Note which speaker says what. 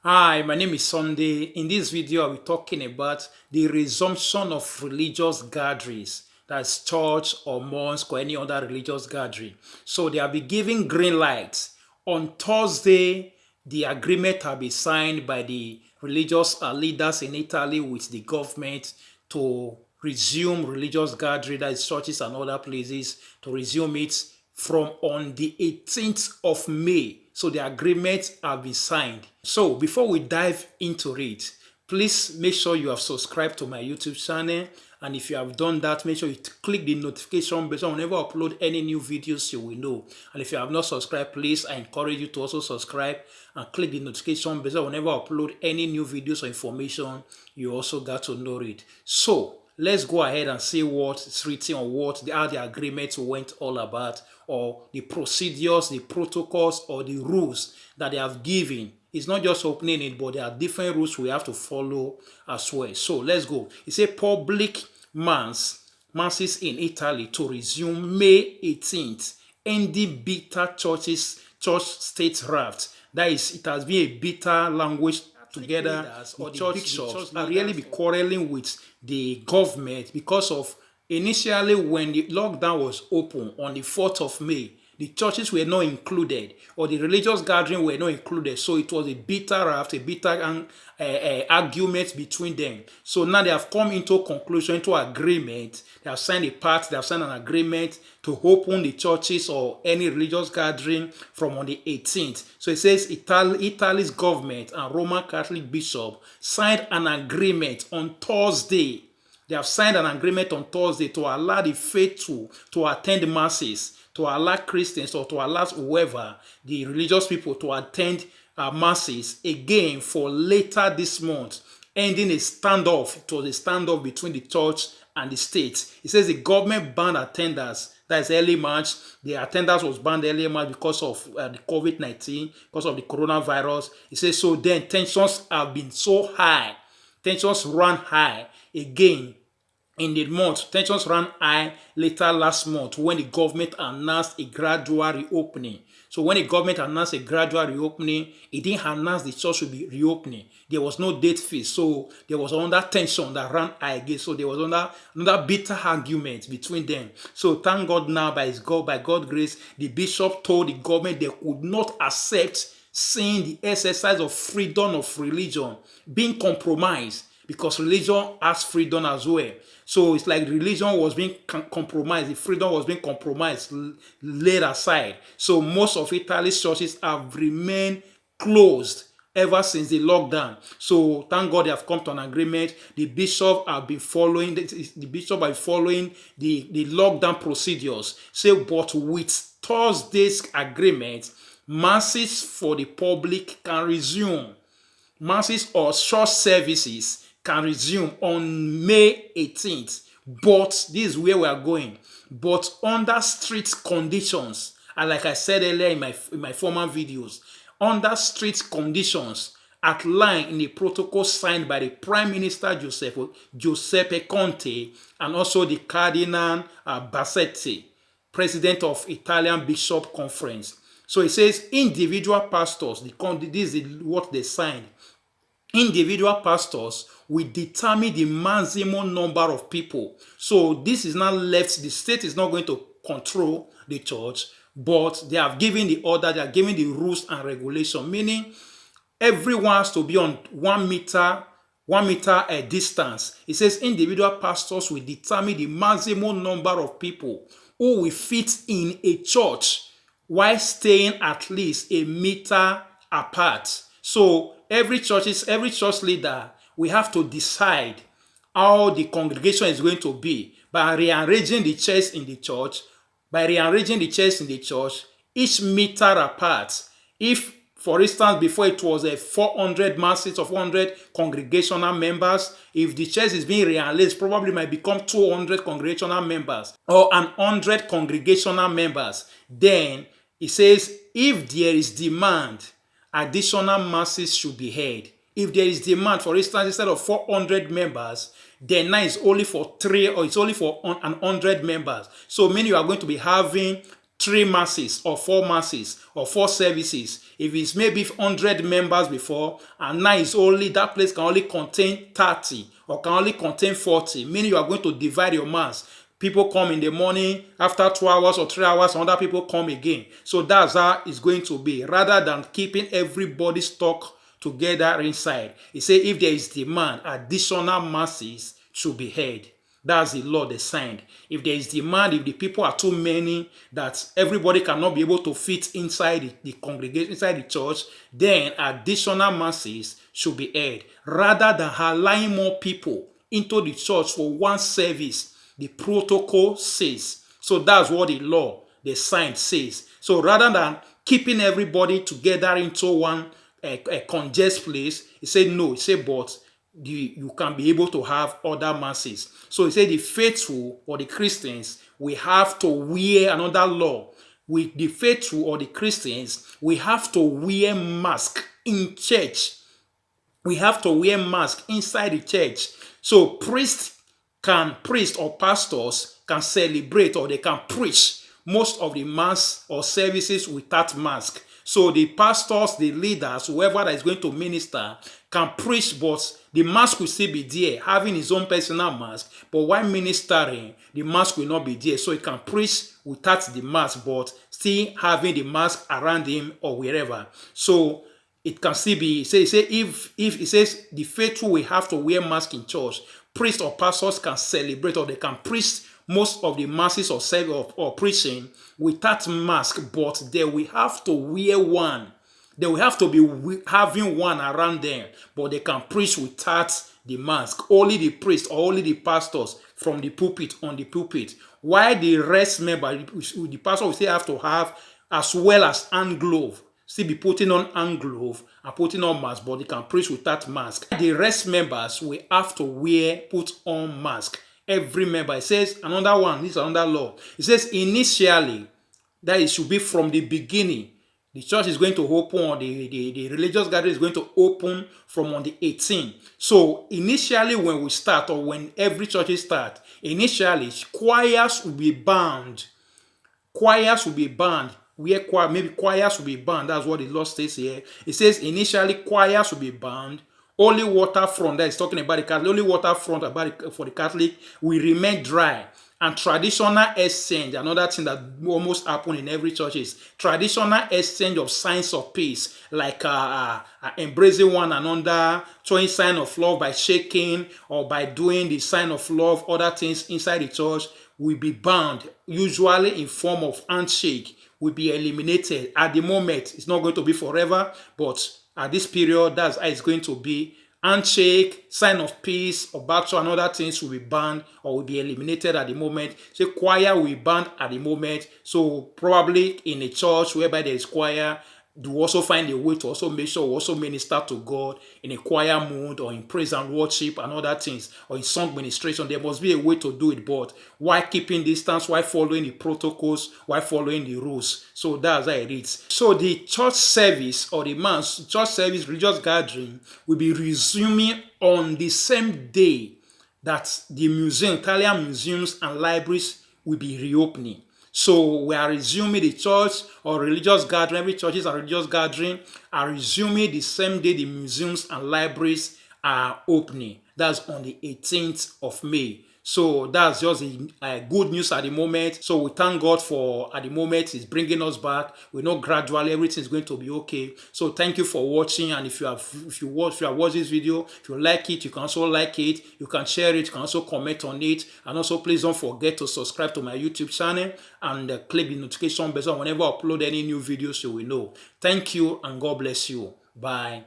Speaker 1: Hi, my name is Sunday. In this video, I'll be talking about the resumption of religious gatherings. That's church or mosque or any other religious gathering. So they have been giving green lights. On Thursday, the agreement will be signed by the religious leaders in Italy with the government to resume religious gathering, that is churches and other places, to resume it from on the 18th of May. So the agreement have been signed. So before we dive into it, please make sure you have subscribed to my YouTube channel. And if you have done that, make sure you click the notification bell so whenever I upload any new videos, you will know. And if you have not subscribed, please, I encourage you to also subscribe and click the notification bell so whenever I upload any new videos or information, you also got to know it. So let's go ahead and see what is written or how the agreement went all about, or the procedures, the protocols, or the rules that they have given. It's not just opening it, but there are different rules we have to follow as well. So let's go. It's a public masses in Italy to resume May 18th, ending bitter church state raft. That is, it has been a bitter language together. The church bishops are really be quarreling with the government because of initially when the lockdown was open on the 4th of May, the churches were not included, or the religious gathering were not included. So it was a bitter after bitter argument between them. So now they have come into conclusion, into agreement. They have signed they have signed an agreement to open the churches or any religious gathering from on the 18th. So it says Italy's government and Roman Catholic bishop signed an agreement on Thursday. They have signed an agreement on Thursday to allow the faithful to attend masses, to allow Christians or to allow whoever, the religious people, to attend masses again for later this month, ending a standoff. It was a standoff between the church and the state. It says the government banned attendance. That is early March. The attendance was banned early March because of the COVID-19, because of the coronavirus. It says so then tensions have been so high. Tensions ran high again in the month. Tensions ran high later last month when the government announced a gradual reopening. So when the government announced a gradual reopening, it didn't announce the church would be reopening. There was no date fixed. So there was another tension that ran high again. So there was another bitter argument between them. So thank God now by God's grace, the bishop told the government they could not accept seeing the exercise of freedom of religion being compromised, because religion has freedom as well. So it's like religion was being compromised, the freedom was being compromised, laid aside. So most of Italy's churches have remained closed ever since the lockdown. So thank God they have come to an agreement. The bishop have been following the lockdown procedures. So, but with Thursday's agreement, masses for the public can resume. Masses or church services can resume on May 18th. But this is where we are going. But under strict conditions. And like I said earlier in my former videos, under strict conditions outlined in the protocol signed by the Prime Minister Giuseppe Conte and also the Cardinal Bassetti, President of Italian Bishop Conference. So it says individual pastors, this is what they signed. Individual pastors will determine the maximum number of people. So this is not left, the state is not going to control the church, but they have given the order, they are giving the rules and regulation, meaning everyone has to be on 1 meter distance. It says individual pastors will determine the maximum number of people who will fit in a church while staying at least a meter apart. So every church leader, we have to decide how the congregation is going to be by rearranging the chairs in the church, each meter apart. If, for instance, before it was a 400 masses of 400 congregational members, if the church is being rearranged, probably might become 200 congregational members or 100 congregational members. Then it says if there is demand, additional masses should be held. If there is demand, for instance, instead of 400 members, then now it's only for 3 or it's only for 100 members. So meaning you are going to be having 3 masses or 4 masses or 4 services. If it's maybe 100 members before, and now it's only, that place can only contain 30 or can only contain 40, meaning you are going to divide your mass. People come in the morning, after 2 hours or 3 hours, other people come again. So that's how it's going to be, rather than keeping everybody stuck together inside. He said if there is demand, additional masses should be held. That's the law they signed. If there is demand, if the people are too many that everybody cannot be able to fit inside the congregation, inside the church, then additional masses should be held. Rather than allowing more people into the church for one service, the protocol says. So that's what the law they signed says. So rather than keeping everybody together into one a congested place, he said no. He said but you can be able to have other masses. So he said the faithful or the Christians, we have to wear another law. With the faithful or the Christians, we have to wear mask in church. We have to wear mask inside the church. So priests or pastors can celebrate or they can preach most of the mass or services without mask. So the pastors, the leaders, whoever that is going to minister can preach, but the mask will still be there, having his own personal mask. But while ministering, the mask will not be there. So he can preach without the mask, but still having the mask around him or wherever. So it can still be, say if it says the faithful will have to wear mask in church, priests or pastors can celebrate or they can preach most of the masses or preaching without mask, but they will have to wear one. They will have to be having one around them, but they can preach without the mask. Only the priests or only the pastors from the pulpit on the pulpit. While the rest member, the pastor will still have to have as well as hand glove. Still be putting on hand glove and putting on mask, but they can preach without mask. The rest members will have to put on mask. Every member. It says another one, this is another law. It says initially, that it should be from the beginning. The church is going to open, or the religious gathering is going to open from on the 18th. So initially when we start, or when every church start, initially choirs will be banned. Choirs will be banned. Maybe choirs will be banned. That's what the law states here. It says initially choirs will be banned. Only waterfront, that is talking about the Catholic, only waterfront for the Catholic will remain dry. And traditional exchange, another thing that almost happen in every church is traditional exchange of signs of peace, like embracing one another, showing sign of love by shaking or by doing the sign of love, other things inside the church will be banned, usually in form of handshake, will be eliminated. At the moment, it's not going to be forever, but at this period, that's how it's going to be. Handshake, sign of peace, or baptism and other things will be banned or will be eliminated at the moment. So choir will be banned at the moment. So probably in a church whereby there is choir, do also find a way to also make sure we also minister to God in a choir mood or in praise and worship and other things, or in song ministration. There must be a way to do it, but while keeping distance, while following the protocols, while following the rules. So that's how it is. So the church service or the mass, church service, religious gathering will be resuming on the same day that the Italian museums and libraries will be reopening. So we are resuming the church or religious gathering. Every churches and religious gathering are resuming the same day the museums and libraries are opening. That's on the 18th of May. So that's just good news at the moment. So we thank God for at the moment He's bringing us back. We know gradually everything is going to be okay. So thank you for watching. And if you have watched this video, if you like it, you can also like it. You can share it. You can also comment on it. And also please don't forget to subscribe to my YouTube channel and click the notification bell so whenever I upload any new videos you will know. Thank you and God bless you. Bye.